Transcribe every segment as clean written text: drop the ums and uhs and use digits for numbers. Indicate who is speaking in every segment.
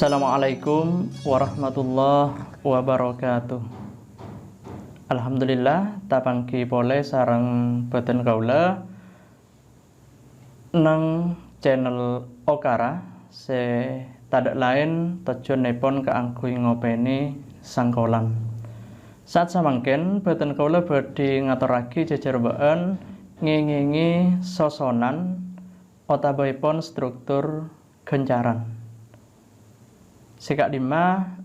Speaker 1: Assalamualaikum warahmatullahi wabarakatuh. Alhamdulillah tapangki pole sareng boten kaula nang channel Okara se tadak lain tujuanipun kaangkuh ngopeni sangkolan. Saat samangken boten kaula badhe ngaturake jejarbaan ngengengi sosonan otabaipun struktur gencaran. Sikak lima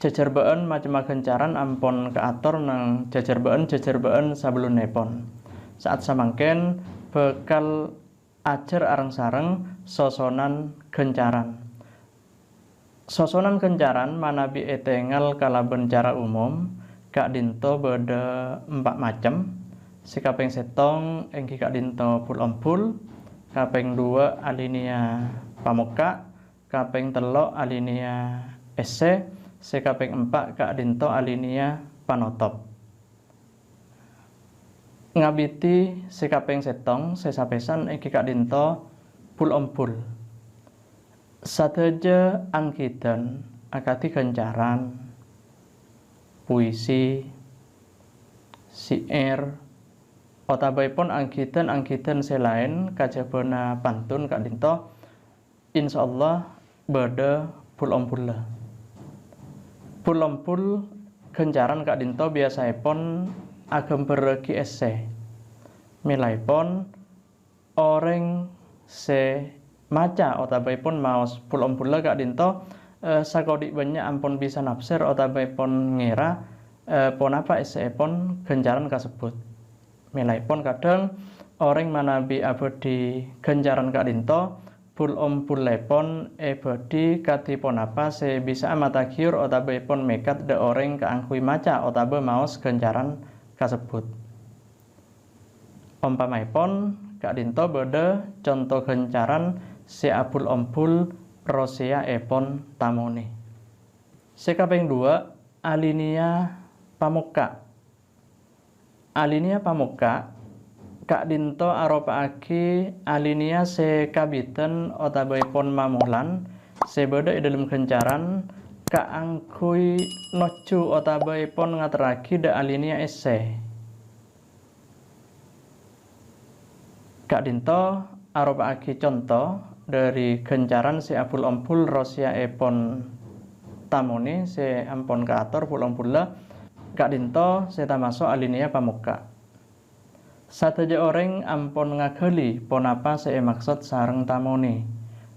Speaker 1: jejarbaan macam gencaran ampun keatur nang jejarbaan sabelunipun. Saat samangken bekal ajar areng-sareng sosonan gencaran. Sosonan gencaran manabi etengal kalaben cara umum kak dinto beda 4 macam. Sikaping setong engki kak dinto pul-ompul, kaping 2 alinea pamuka, kaping 3 alinea esse, sekaping 4 kak dinto alinea panotop. Ngabiti sekaping setong sesapesan engki kak dinto pul-ompul. Sateja angkitan akati gencaran, puisi, syair, otabaipun angkitan selain kajabana pantun kak dinto insyaallah bada pul-ompul. Pul-ompul gencaran kak dinto biasaipun agem beregi esse. Milaipun orang se maca otabaipun maos pul-ompul kak dinto sakodik banyak ampun bisa nafsir otabaipun ngira ponapa esseipun gencaran kasebut. Milaipun kadang orang manabi abadi gencaran kak dinto pul-ompul lepon ebadi katipun apa se bisa matagiur otabaipun mekat de orang kaangkui maca otaba maos gencaran kasebut. Umpamaipun kak dinto beda contoh gencaran se apul ompul rosia epon tamoni. Sekaping 2 alinea pamuka. Alinea pamuka kak dinto aropaake alinea se kabiten otabaipun mamulan se beda dalam gencaran kaangkui nocu otabaipun ngateraki da alinea esse. Kak dinto aropaake contoh dari gencaran se apul ompul rosia epon tamoni se ampon kaator pul-ompula kak dinto se tamasuk alinea pamuka. Sateja orang ampun ngageli ponapa se maksud sareng tamoni.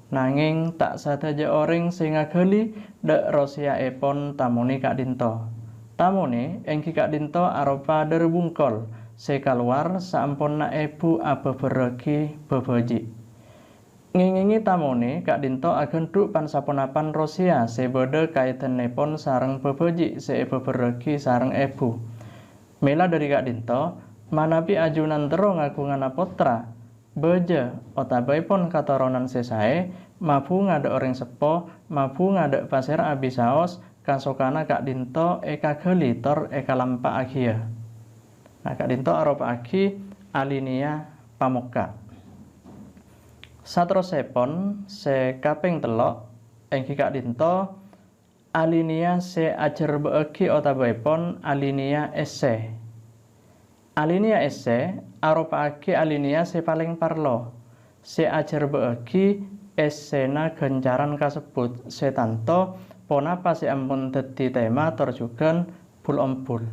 Speaker 1: Nanging tak sateja orang se ngageli dek rosia epon tamoni kak dinto. Tamoni engki kak dinto aropa derbungkol se kaluar saampun na ebu abeberegi bebeji. Ngingingi tamoni kak dinto agenduk pansapunapan rosia se beda kaitanipun sareng bebeji se beberegi sareng ebu. Mela dari kak dinto manapi ajunan tero ngagungana potra beja otabaipun katoronan sesae mabu ngada orang sepo mabu ngada pasir abisaos kasokana kak dinto eka geli tor eka lampa agia. Nah kak dinto aropa agi alinea pamuka. Satrosepon se kaping 3 engki kak dinto alinea se ajar beegi otabaipun alinea esse. Alinea esse aropaake alinea se paling parlo se ajar beegi essena gencaran kasebut se tanto ponapa se ampun dadi tema terjugan pul-ompul.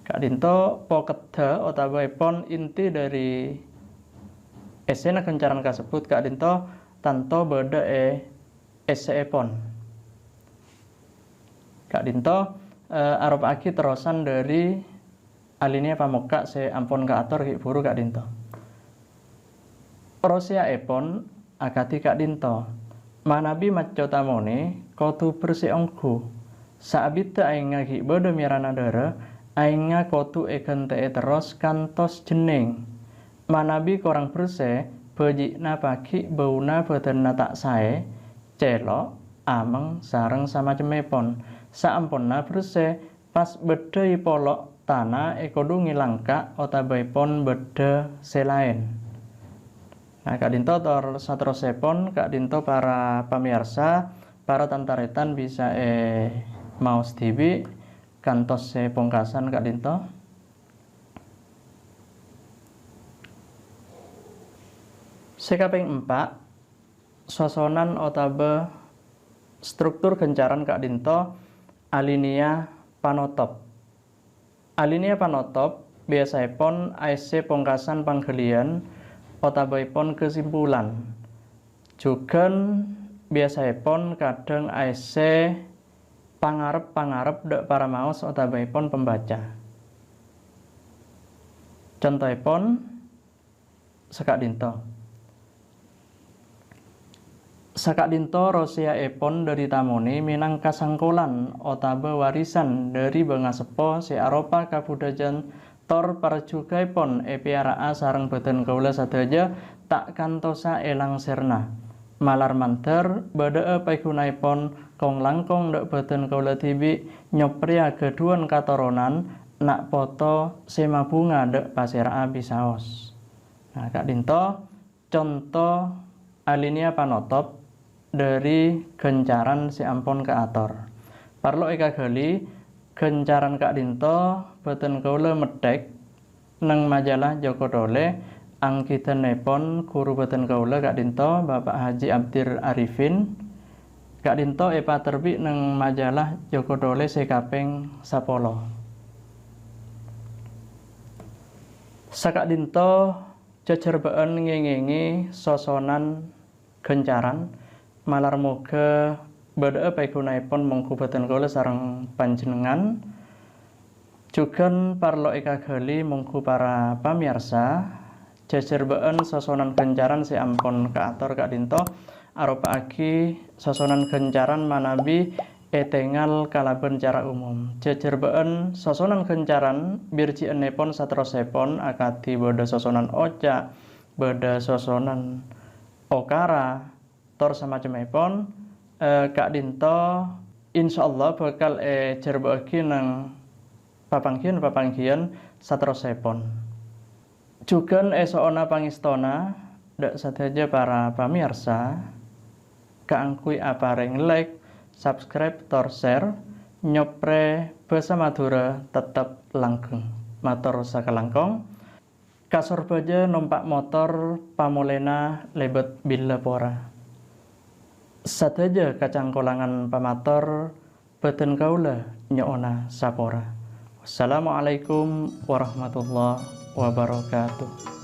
Speaker 1: Kak dinto pokeda otabaipun inti dari essena gencaran kasebut kak dinto tanto beda esse epon. Kak dinto aropaake terusan dari alinea pamuka se ampun kaator ki buru kak dinto. Rosia epon akati kak dinto. Manabi maco tamone kotu bersih ongku. Saabita ainga ki bodo mirana dara ainga kotu ekente terus kantos jeneng. Manabi korang bersih bejikna pagi bauna badan tak sae celok ameng sareng sama cemepon. Saamponna bersih pas bedai polok tanah ekodu ngilangka otabaipun beda selain. Nah kak dinto tor satrosepon kak dinto para pemirsa para tantaretan bisa maos diwi kantos pungkasan Kak Dinto. Sekaping 4 sosonan otabe struktur gencaran Kak Dinto alinea panotop. Alinea panotop biasaipun IC pungkasan panggelian otabaipun kesimpulan. Juga biasaipun kadang IC pangarep dek para maos otabaipun pembaca. Contohipun Sekak Dinto. Sekak Dinto rosia epon dari tamoni minang kasangkolan otabe warisan dari bangasepo si aropa kabudajan tor parjugaipun epiaraa sareng boten kaula sadaja tak kantosa elang serna malar manter bada paigunaipun kong langkong dek boten kaula tibi nyopria geduan katoronan nak poto sema bunga dek pasira bisaos. Nah, Kak Dinto contoh alinea panotop dari gencaran si ampon ke ator. Parlo eka gali gencaran Kak Dinto boten kaula medhek nang majalah Joko Dole angkitanipun guru boten kaula Kak Dinto Bapak Haji Abdir Arifin. Kak Dinto terbit nang majalah Joko Dole sekaping 10. Sakak Dinto jejerbaan ngengengi sosonan gencaran malar moga bada paigunaipun monggo boten kaula sareng panjenengan. Juga parlo eka gali monggo para pamirsa jejerbaan sosonan gencaran si ampon kaator Kak Dinto arupa aki sosonan gencaran manabi etengal kalaben cara umum. Jejerbaan sosonan gencaran birjienipun satrosipun akadi bada sosonan oca, bada sosonan okara, tor semacamipun Kak Dinto insyaallah bakal jerbaki nang papanggian satrosipun. Juga esoona pangistona dak sadaja para pamirsa kaangkui apareng like, subscribe, tor share, nyopre basa Madura tetap langgeng. Matur sakalangkong. Kasor baja numpak motor pamolena lebet bila pora. Sadaja kacang kolangan pamator beten kaula nyoona sapora. Wassalamualaikum warahmatullahi wabarakatuh.